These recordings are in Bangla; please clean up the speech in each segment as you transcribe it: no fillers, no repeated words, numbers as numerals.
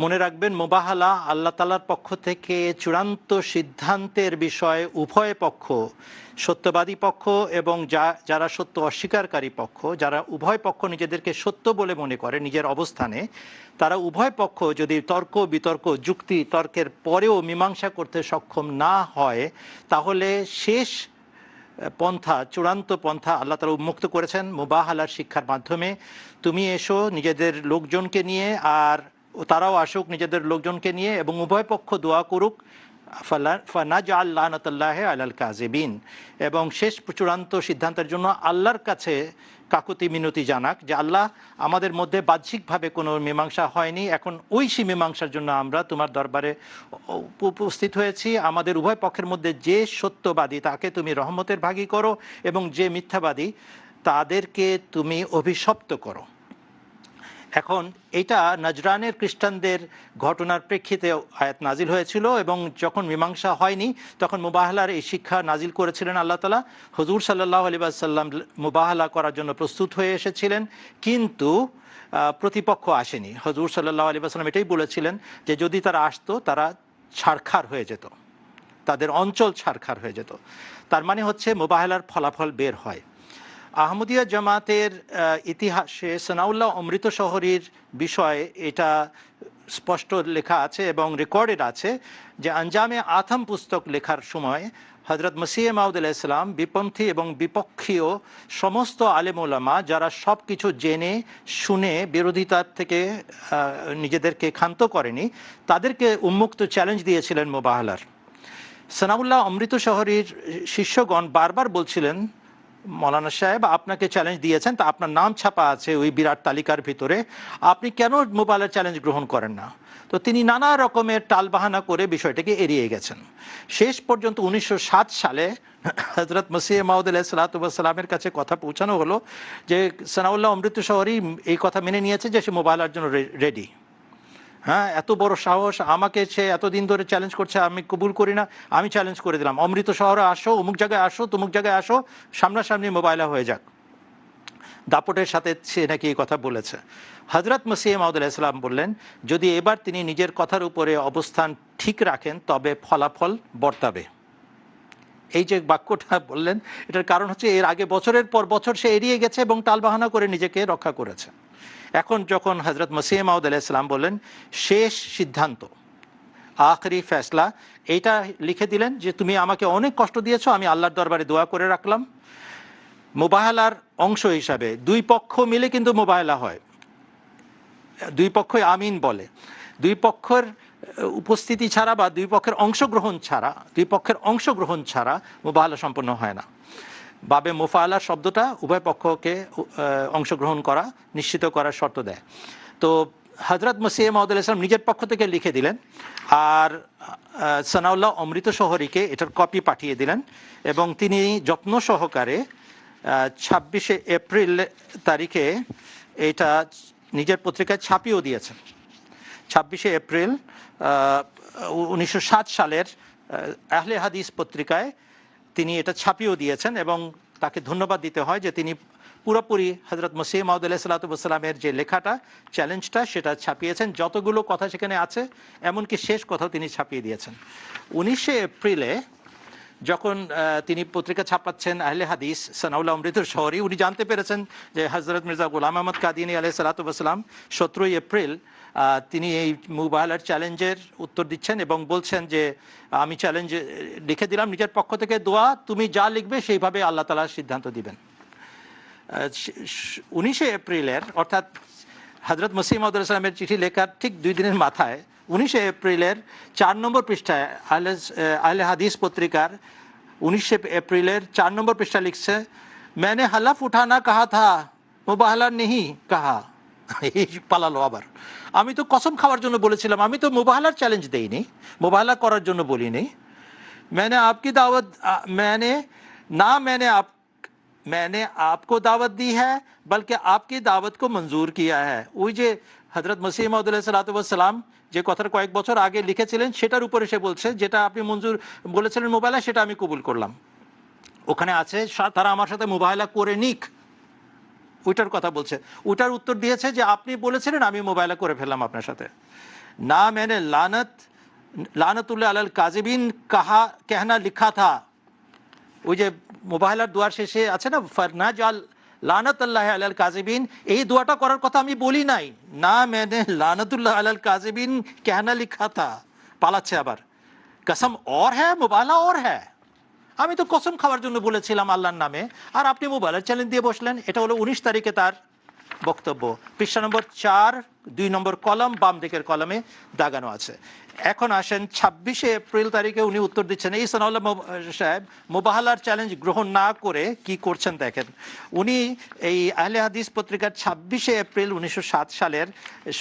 মনে রাখবেন, মুবাহালা আল্লাহ তাআলার পক্ষ থেকে চূড়ান্ত সিদ্ধান্তের বিষয়ে উভয় পক্ষ, সত্যবাদী পক্ষ এবং যারা সত্য অস্বীকারী পক্ষ, যারা উভয় পক্ষ নিজেদেরকে সত্য বলে মনে করে নিজের অবস্থানে, তারা উভয় পক্ষ যদি তর্ক বিতর্ক যুক্তি তর্কের পরেও মীমাংসা করতে সক্ষম না হয়, তাহলে শেষ পন্থা, চূড়ান্ত পন্থা আল্লাহ তাআলা উন্মুক্ত করেছেন মুবাহালার শিক্ষার মাধ্যমে। তুমি এসো নিজেদের লোকজনকে নিয়ে, আর তারাও আসুক নিজেদের লোকজনকে নিয়ে, এবং উভয় পক্ষ দোয়া করুক, ফানাজআল লানাতাল্লাহি আলাল কাযিবিন, এবং শেষ চূড়ান্ত সিদ্ধান্তের জন্য আল্লাহর কাছে কাকুতি মিনতি জানাক যে আল্লাহ, আমাদের মধ্যে বাহ্যিকভাবে কোনো মীমাংসা হয়নি, এখন ঐশী মীমাংসার জন্য আমরা তোমার দরবারে উপস্থিত হয়েছি। আমাদের উভয় পক্ষের মধ্যে যে সত্যবাদী তাকে তুমি রহমতের ভাগী করো, এবং যে মিথ্যাবাদী তাদেরকে তুমি অভিশপ্ত করো। এখন এটা নজরানের খ্রিস্টানদের ঘটনার প্রেক্ষিতে আয়াত নাজিল হয়েছিল, এবং যখন মীমাংসা হয়নি তখন মুবাহালার এই শিক্ষা নাজিল করেছিলেন আল্লাহ তাআলা। হুজুর সাল্লাল্লাহু আলাইহি ওয়াসাল্লাম মুবাহালা করার জন্য প্রস্তুত হয়ে এসেছিলেন, কিন্তু প্রতিপক্ষ আসেনি। হুজুর সাল্লাল্লাহু আলাইহি ওয়াসাল্লাম এটাই বলেছিলেন যে যদি তারা আসতো তারা ছারখার হয়ে যেত, তাদের অঞ্চল ছারখার হয়ে যেত। তার মানে হচ্ছে মুবাহালার ফলাফল বের হয়। আহমদিয়া জামাতের ইতিহাসে সানাউল্লাহ অমৃতশহরীর বিষয়ে এটা স্পষ্ট লেখা আছে এবং রেকর্ডেড আছে যে আঞ্জামে আথম পুস্তক লেখার সময় হযরত মসিহ মাউদ আলাইহিস সালাম বিপন্থী এবং বিপক্ষীয় সমস্ত আলেম ওলামা, যারা সব কিছু জেনে শুনে বিরোধিতার থেকে নিজেদেরকে ক্ষান্ত করেনি, তাদেরকে উন্মুক্ত চ্যালেঞ্জ দিয়েছিলেন মুবাহালার। সানাউল্লাহ অমৃতশহরীর শিষ্যগণ বারবার বলছিলেন, মৌলানা সাহেব আপনাকে চ্যালেঞ্জ দিয়েছেন, তা আপনার নাম ছাপা আছে ওই বিরাট তালিকার ভিতরে, আপনি কেন মুবাহালার চ্যালেঞ্জ গ্রহণ করেন না? তো তিনি নানা রকমের টালবাহানা করে বিষয়টাকে এড়িয়ে গেছেন। শেষ পর্যন্ত 1907 সালে হযরত মসিহ মাউদ আলাইহিস সালাতু ওয়াস সালামের কাছে কথা পৌঁছানো হলো যে সানাউল্লাহ অমৃতশহরী এই কথা মেনে নিয়েছে যে সে মুবাহালার জন্য রেডি। হ্যাঁ, এত বড় সাহস, আমাকে সে এতদিন ধরে চ্যালেঞ্জ করছে, আমি কবুল করি না, আমি চ্যালেঞ্জ করে দিলাম, অমৃত শহরে আসো, অমুক জায়গায় আসো, তমুক জায়গায় আসো, সামনাসামনি মুবাহালা হয়ে যাক। দাপটের সাথে সে নাকি এই কথা বলেছে। হযরত মসিহ মাউদ আলাইহিস সালাম বললেন, যদি এবার তিনি নিজের কথার উপরে অবস্থান ঠিক রাখেন তবে ফলাফল বর্তাবে। এই যে বাক্যটা বললেন, এটার কারণ হচ্ছে এর আগে বছরের পর বছর সে এড়িয়ে গেছে এবং টালবাহানা করে নিজেকে রক্ষা করেছে। এখন যখন হযরত মসিহ মাউদ আলাইহিস সালাম বললেন শেষ সিদ্ধান্ত, আখরি ফেসলা, এইটা লিখে দিলেন যে তুমি আমাকে অনেক কষ্ট দিয়েছো, আমি আল্লাহর দরবারে দোয়া করে রাখলাম। মুবাহালার অংশ হিসাবে দুই পক্ষ মিলে কিন্তু মুবাহালা হয়, দুই পক্ষই আমিন বলে, দুই পক্ষের উপস্থিতি ছাড়া বা দুই পক্ষের অংশগ্রহণ ছাড়া মুবাহালা সম্পন্ন হয় না। বাবে মুফাআলা শব্দটা উভয় পক্ষকে অংশগ্রহণ করা নিশ্চিত করার শর্ত দেয়। তো হযরত মসিহ মাউদ আলাইহিস সালাম নিজের পক্ষ থেকে লিখে দিলেন, আর সানাউল্লাহ অমৃতশহরীকে এটার কপি পাঠিয়ে দিলেন, এবং তিনি যত্ন সহকারে 26শে এপ্রিল তারিখে এটা নিজের পত্রিকায় ছাপিয়েও দিয়েছেন। 26শে এপ্রিল 1907 সালের আহলে হাদিস পত্রিকায় তিনি এটা ছাপিয়েও দিয়েছেন, এবং তাকে ধন্যবাদ দিতে হয় যে তিনি পুরোপুরি হযরত মসিহ মাউদ আলাইহিস সালাতু ওয়াস সালামের যে লেখাটা, চ্যালেঞ্জটা, সেটা ছাপিয়েছেন। যতগুলো কথা সেখানে আছে এমনকি শেষ কথাও তিনি ছাপিয়ে দিয়েছেন। 19শে এপ্রিলে যখন তিনি পত্রিকা ছাপাচ্ছেন আহলে হাদিস সানাউল্লাহ অমৃতশহরী, উনি জানতে পেরেছেন যে হযরত মির্জা গোলাম আহমদ কাদিয়ানী আলাইহিস সালাতু ওয়াস সালাম 17ই এপ্রিল তিনি এই মুবাহালার চ্যালেঞ্জের উত্তর দিচ্ছেন এবং বলছেন যে আমি চ্যালেঞ্জ লিখে দিলাম নিজের পক্ষ থেকে, দোয়া তুমি যা লিখবে সেইভাবে আল্লাহ তাআলা সিদ্ধান্ত দিবেন। 19শে এপ্রিলের, অর্থাৎ হযরত মসিহ মাউদ আলাইহিস সালামের চিঠি লেখার ঠিক 2 দিনের মাথায় 19শে এপ্রিলের 4 নম্বর পৃষ্ঠায় আহলে হাদিস পত্রিকার 19শে এপ্রিলের 4 নম্বর পৃষ্ঠা লিখছে, मैंने हलफ उठाना कहा था मुबाहला नहीं कहा। এই পালালো আবার, আমি তো কসম খাওয়ার জন্য বলেছিলাম, আমি তো মুবাহালার চ্যালেঞ্জ দেইনি, মুবাহালা করার জন্য বলিনি। मैंने आपकी दावत मैंने आपको दावत दी है बल्कि आपकी दावत को मंजूर किया है। ওই যে হযরত মসিহ মাউদ আলাইহিস সালাতু ওয়াস সালাম যে কথাটা কয়েক বছর আগে লিখেছিলেন, সেটার উপরে সে বলছে যেটা আপনি মঞ্জুর বলেছিলেন মুবাহালা, সেটা আমি কবুল করলাম। ওখানে আছে তারা আমার সাথে মুবাহালা করে নিক, ওইটার কথা বলছে। ওটার উত্তর দিয়েছে যে আপনি বলেছিলেন, আমি মোবাইলে করে ফেললাম আপনার সাথে। না मैंने লানতুল্লাহ আলাল কাযিবিন कहना লিখা থা। ওই যে মোবাইলার দোয়ার শেষে আছে না, ফারনাজাল লানাতুল্লাহ আলাল কাযিবিন, এই দোয়াটা করার কথা আমি বলি নাই। না मैंने লানাতুল্লাহ আলাল কাযিবিন कहना লিখা থা। পালাচ্ছে আবার, কসম और है মুবালা और है। আমি তো কসম খাওয়ার জন্য বলেছিলাম আল্লাহর নামে, আর আপনি মোবাইলের চ্যালেঞ্জ দিয়ে বসলেন। এটা হলো 19 তারিখে তার বক্তব্য, পৃষ্ঠা নম্বর 4, 2 নম্বর কলম, বাম দিকের কলমে দাগানো আছে। এখন আসেন 26শে এপ্রিল তারিখে উনি উত্তর দিচ্ছেন। এই সানাউল্লাহ সাহেব মুবাহালার চ্যালেঞ্জ গ্রহণ না করে কি করছেন দেখেন। উনি এই আহলে হাদিস পত্রিকার 26শে এপ্রিল 1907 সালের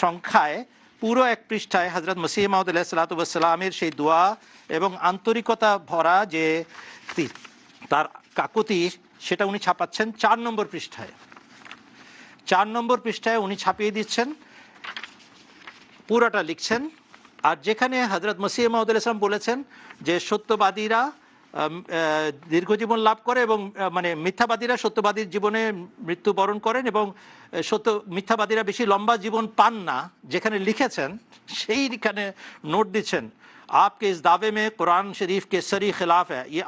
সংখ্যায় পুরো এক পৃষ্ঠায় হযরত মসিহ মাউদ আলাইহিস সালাতু ওয়াস সালামের সেই দোয়া এবং আন্তরিকতা ভরা যে তার কাকুতি, সেটা উনি ছাপাচ্ছেন 4 নম্বর পৃষ্ঠায়। 4 নম্বর পৃষ্ঠায় উনি ছাপিয়ে দিচ্ছেন, পুরোটা লিখছেন। আর যেখানে হযরত মসিহ মাউদ আলাইহিস সালাম বলেছেন যে সত্যবাদীরা দীর্ঘজীবন লাভ করে এবং মানে মিথ্যাবাদীরা সত্যবাদীর জীবনে মৃত্যুবরণ করেন এবং মিথ্যাবাদীরা বেশি লম্বা জীবন পান না, যেখানে লিখেছেন সেইখানে নোট দিচ্ছেন, आपके इस दावे में कुरान शरीफ के सरी खिलाफ है। ये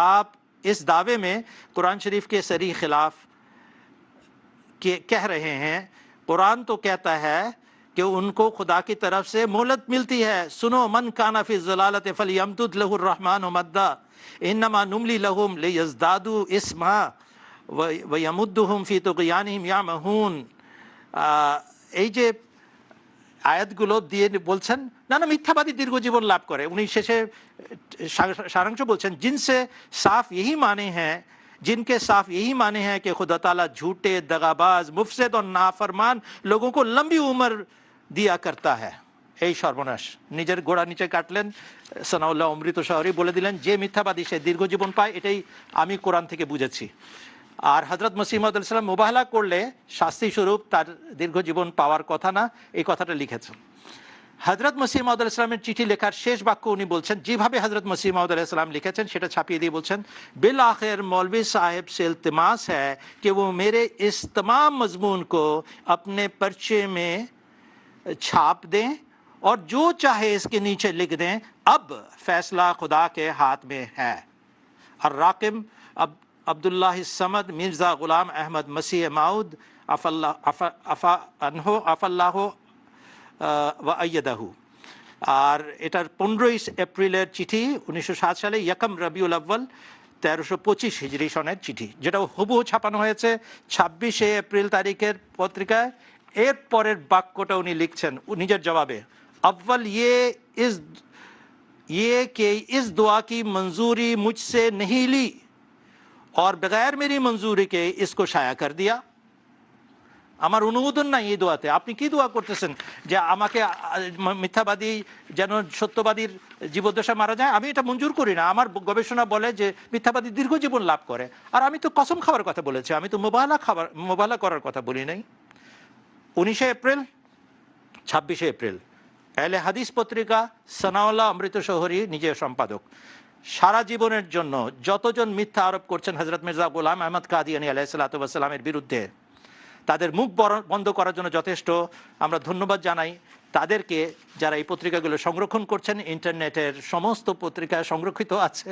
आप इस दावे में कुरान शरीफ के सरी खिलाफ कह रहे हैं। कुरान तो कहता है कि उनको खुदा की तरफ से मोहलत मिलती है। सुनो, मन काना फी ज़लालत फलयमदुद लहुर रहमान मद्दा इन्नमा नुमली लहुम लियज़दादु इस्मा व यमुद्दुहुम फी तुग़यानिहिम यामहुन। এই যে আয়াতগুলো দিয়ে বলছেন না না মিথ্যাবাদী দীর্ঘজীবন লাভ করে। উনি শেষে সারাংশ বলছেন, जिनसे साफ यही माने हैं जिनके साफ यही माने हैं कि खुदा ताला झूठे, दगाबाज, मुफसिद और नाफरमान लोगों को लंबी उम्र दिया करता है। এই সর্বনাশ, নিজের গোড়া নিচে কাটলেন সানাউল্লাহ অমৃত শহরী, বলে দিলেন যে মিথ্যাবাদী সে দীর্ঘজীবন পায়। এটাই আমি কোরআন থেকে বুঝেছি। আর হযরত মসিহ মাউদ আলাইহিস সালাম মুবাহালা করলে শাস্তি স্বরূপ তার দীর্ঘজীবন পাওয়ার কথা না, এই কথাটা লিখেছেন। হযরত মসিহ মাউদ আলাইহিস সালামের চিঠি লেখার শেষ বাক্য উনি বলছেন, যেভাবে হযরত মসিহ মাউদ আলাইহিস সালাম লিখেছেন সেটা ছাপিয়ে দিয়ে বলছেন, बिल आखिर मौलवी साहब से इल्तिमास है कि वो मेरे इस तमाम मजमून को अपने पर्चे में छाप दें और जो चाहे इसके नीचे लिख दें, अब फैसला खुदा के हाथ में है। और राकिम अब्दुल्लाह समद मिर्जा गुलाम अहमद मसीह माउद আফাল্লাহ ওয়া আইয়াদাহু। আর এটার 15 এপ্রিলের চিঠি, 1907 সালে ইয়াকাম রবিউল আউয়াল 1325 হিজরি সনের চিঠি, যেটা হুবহু ছাপানো হয়েছে 26শে এপ্রিল তারিখের পত্রিকায়। এর পরের বাক্যটা উনি লিখছেন নিজের জবাবে, अव्वल ये कि इस दुआ की मंजूरी मुझसे नहीं ली और बगैर मेरी मंजूरी के इसको शाया कर दिया। আমার অনুমোদন নাই এই দোয়াতে। আপনি কি দোয়া করতেছেন যে আমাকে মিথ্যাবাদী যেন সত্যবাদীর জীবদ্দশা মারা যায়? আমি এটা মঞ্জুর করি না। আমার গবেষণা বলে যে মিথ্যাবাদী দীর্ঘজীবন লাভ করে। আর আমি তো কসম খাওয়ার কথা বলেছি, আমি তো মোবাহালা করার কথা বলি নাই। 19শে এপ্রিল, 26শে এপ্রিল, আহলে হাদিস পত্রিকা, সানাউল্লাহ অমৃত শহরী নিজের সম্পাদক। সারা জীবনের জন্য যতজন মিথ্যা আরোপ করছেন হযরত মির্জা গোলাম আহমদ কাদিয়ানী আলাইহিস সালাতু ওয়াস সালামের বিরুদ্ধে, তাদের মুখ বন্ধ করার জন্য যথেষ্ট আমরা ধন্যবাদ জানাই তাদেরকে, যারা এই পত্রিকাগুলো সংরক্ষণ করছেন। ইন্টারনেটের সমস্ত পত্রিকা সংরক্ষিত আছে।